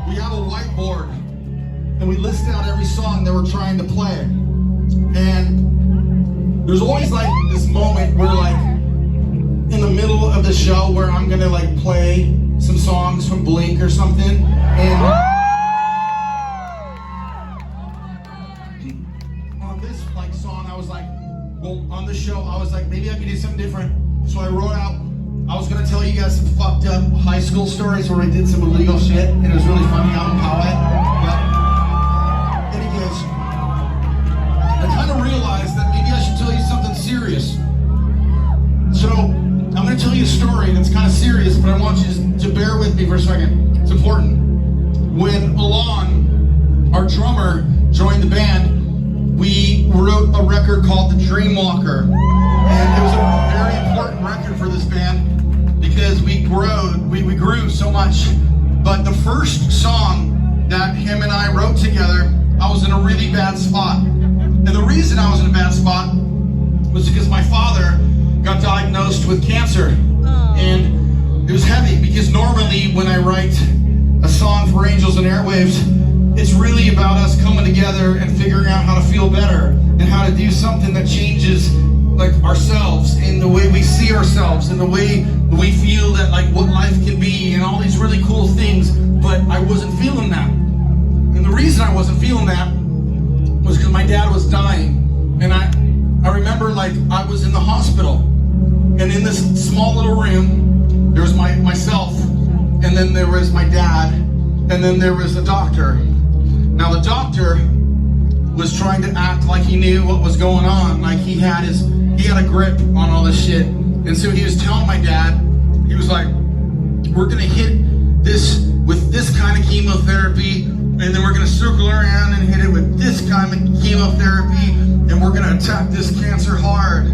we have a whiteboard and we list out every song that we're trying to play. And there's always like this moment where like in the middle of the show where I'm gonna like play some songs from Blink or something. And on this like song, I was like, well, on the show, I was like, maybe I could do something different. So I wrote out, I was gonna tell you guys some fucked up high school stories where I did some illegal shit, and it was really funny out in Poway. But anyways, I kind of realized that maybe I should tell you something serious. So I'm gonna tell you a story that's kind of serious, but I want you to bear with me for a second. It's important. When Alon, our drummer, joined the band, we wrote a record called The Dreamwalker. And it was a very important record for this band because we grew so much. But the first song that him and I wrote together, I was in a really bad spot. And the reason I was in a bad spot was because my father got diagnosed with cancer. And it was heavy because normally when I write a song for Angels and Airwaves, it's really about us coming together and figuring out how to feel better and how to do something that changes like ourselves and the way we see ourselves and the way we feel that like what life can be and all these really cool things. But I wasn't feeling that. And the reason I wasn't feeling that was because my dad was dying. And I remember like I was in the hospital, and in this small little room, there was myself, and then there was my dad, and then there was the doctor. Now the doctor was trying to act like he knew what was going on, like he had a grip on all this shit. And so he was telling my dad, he was like, we're gonna hit this with this kind of chemotherapy, and then we're gonna circle around and hit it with this kind of chemotherapy, and we're gonna attack this cancer hard.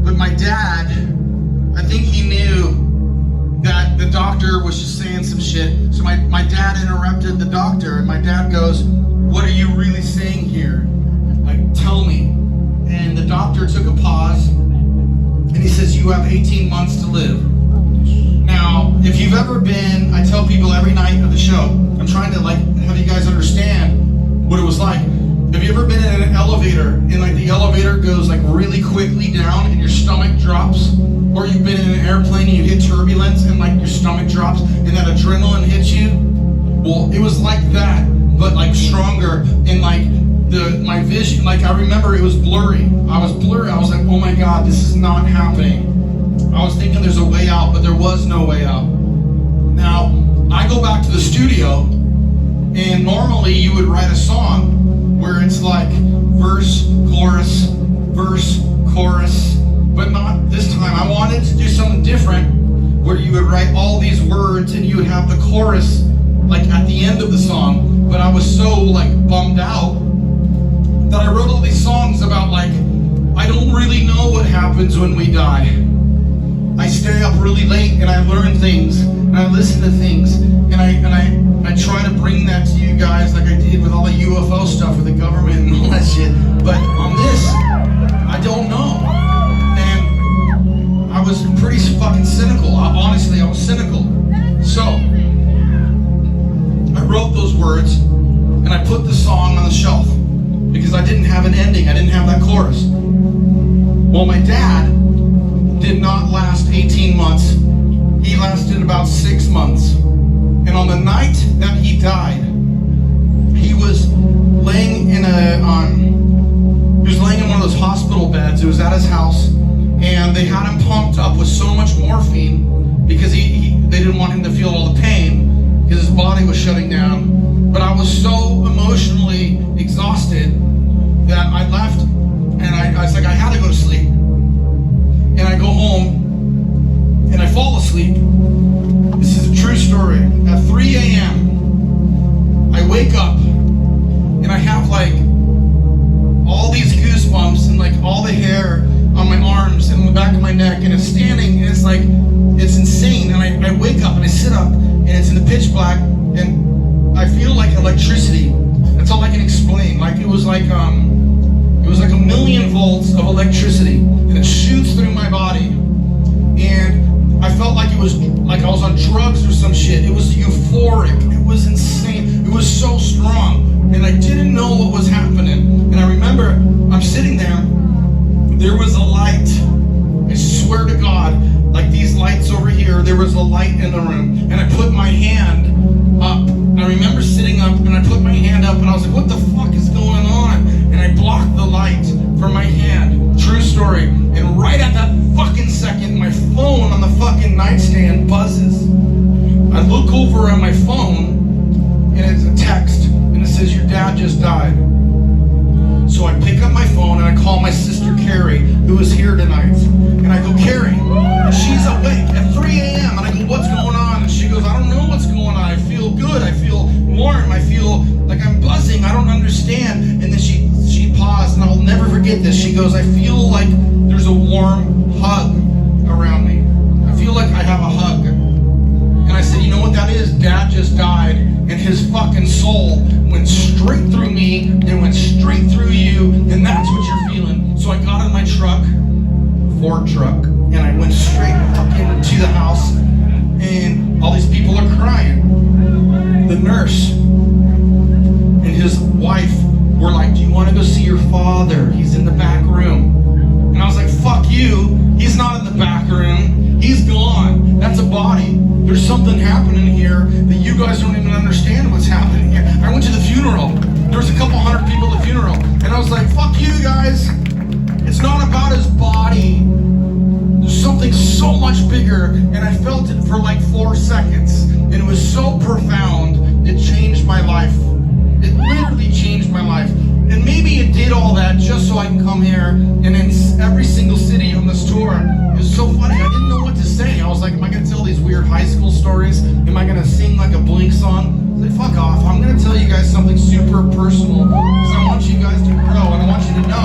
But my dad, I think he knew that the doctor was just saying some shit. So my dad interrupted the doctor, and my dad goes, what are you really saying here? Like, tell me. And the doctor took a pause, and he says, you have 18 months to live. Now, if you've ever been, I tell people every night of the show, I'm trying to like have you guys understand what it was like. Have you ever been in an elevator, and like the elevator goes like really quickly down and your stomach drops? Or you've been in an airplane and you hit turbulence and like your stomach drops and that adrenaline hits you? Well, it was like that, but like stronger, and like my vision, like I remember it was blurry. I was blurry. I was like, oh my God, this is not happening. I was thinking there's a way out, but there was no way out. Now, I go back to the studio, and normally you would write a song where it's like verse, chorus, but not this time. I wanted to do something different where you would write all these words and you would have the chorus like at the end of the song. But I was so like bummed out that I wrote all these songs about like, I don't really know what happens when we die. I stay up really late and I learn things and I listen to things and I try to bring that to you guys like I did with all the UFO stuff with the government and all that shit. But on this, I don't know. And I was pretty fucking cynical. Honestly, I was cynical. So I wrote those words and I put the song on the shelf because I didn't have an ending. I didn't have that chorus. Well, my dad did not last 18 months. He lasted about 6 months. And on the night that he died, he was laying in one of those hospital beds. It was at his house, and they had him pumped up with so much morphine because they didn't want him to feel all the pain because his body was shutting down. But I was so emotionally exhausted that I left, and I was like, I had to go to sleep. And I go home, and I fall asleep. This is a true story. At 3 a.m., I wake up, and I have like all these goosebumps and like all the hair on my arms and on the back of my neck, and it's standing, and it's like, it's insane. And I wake up, and I sit up, and it's in the pitch black, and I feel like electricity. That's all I can explain. Like it was like a million volts of electricity, and it shoots through my body. And I felt like it was like I was on drugs or some shit. It was euphoric. It was insane. It what the fuck is going on? And I blocked the light from my hand. True story. And right at that fucking second, my phone on the fucking nightstand buzzes. I look over at my phone, and it's a text, and it says, your dad just died. So I pick up my phone, and I call my sister Carrie, who is here tonight. And I go, Carrie, and she's awake at 3 a.m. And I go, what's going on? And she goes, I don't know what's going on. I feel good. I feel warm. I feel like I'm buzzing. I don't understand. And then she paused, and I'll never forget this. She goes, I feel like there's a warm hug around me. I feel like I have a hug. And I said, you know what that is? Dad just died, and his fucking soul went straight through me and went straight through you, and that's what you're feeling. So I got in my truck, Ford truck, and I went straight up into the house, and all these people are crying. The nurse and his wife were like, do you want to go see your father? He's in the back room. And I was like, fuck you. He's not in the back room. He's gone. That's a body. There's something happening here that you guys don't even understand what's happening here. I went to the funeral. There was a couple hundred people at the funeral. And I was like, fuck you guys. It's not about his body. There's something so much bigger. And I felt it for like 4 seconds. And it was so profound. It changed my life. It literally changed my life. And maybe it did all that just so I can come here and in every single city on this tour. It was so funny. I didn't know what to say. I was like, am I going to tell these weird high school stories? Am I going to sing like a Blink song? I was like, fuck off. I'm going to tell you guys something super personal because I want you guys to grow and I want you to know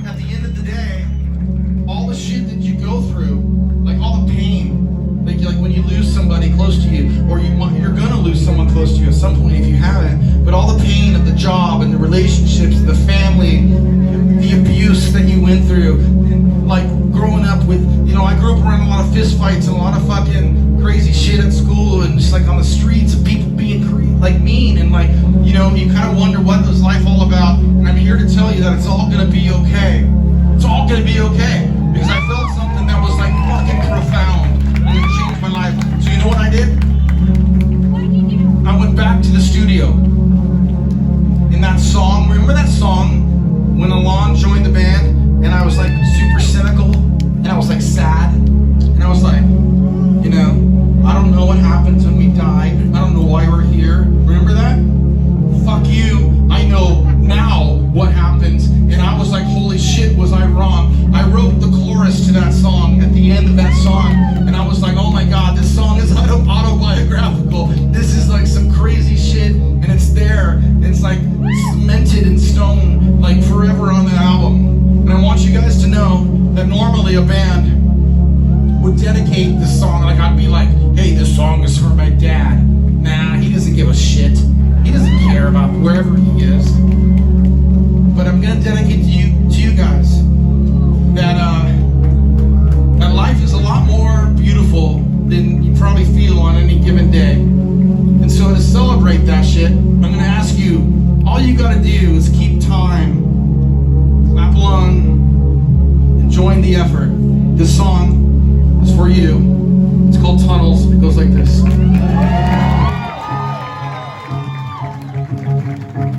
that at the end of the day, all the shit that you go through, like all the pain, like when you lose somebody close to you, or you're gonna lose someone close to you at some point if you haven't, but all the pain of the job and the relationships, the family, the abuse that you went through, and like growing up with, I grew up around a lot of fist fights and a lot of fucking crazy shit at school and just like on the streets of people being like mean and like, you kind of wonder what was life all about. And I'm here to tell you that it's all gonna be okay. It's all gonna be okay because I felt something that was like fucking profound. And it changed my life. So you know what I did? I went back to the studio. In that song, remember that song when Delonge joined the band and I was like super cynical and I was like sad and I was like, I don't know what happens when we die. I don't know why we're here. Remember that? Fuck you. I know now what happens. And I was like, holy shit, was I wrong? I wrote the chorus to that song at the end of that song. And I was like, oh my God, this song is autobiographical. This is like some crazy shit. And it's there. It's like cemented in stone, like forever on the album. And I want you guys to know that normally a band would dedicate this song. Like I'd be like, hey, this song is for my dad. Nah, he doesn't give a shit. He doesn't care about wherever he is. But I'm gonna dedicate to you guys that life is a lot more beautiful than you probably feel on any given day. And so to celebrate that shit, I'm gonna ask you, all you gotta do is keep time, clap along, and join the effort. This song is for you. It's called Tunnels. It goes like this.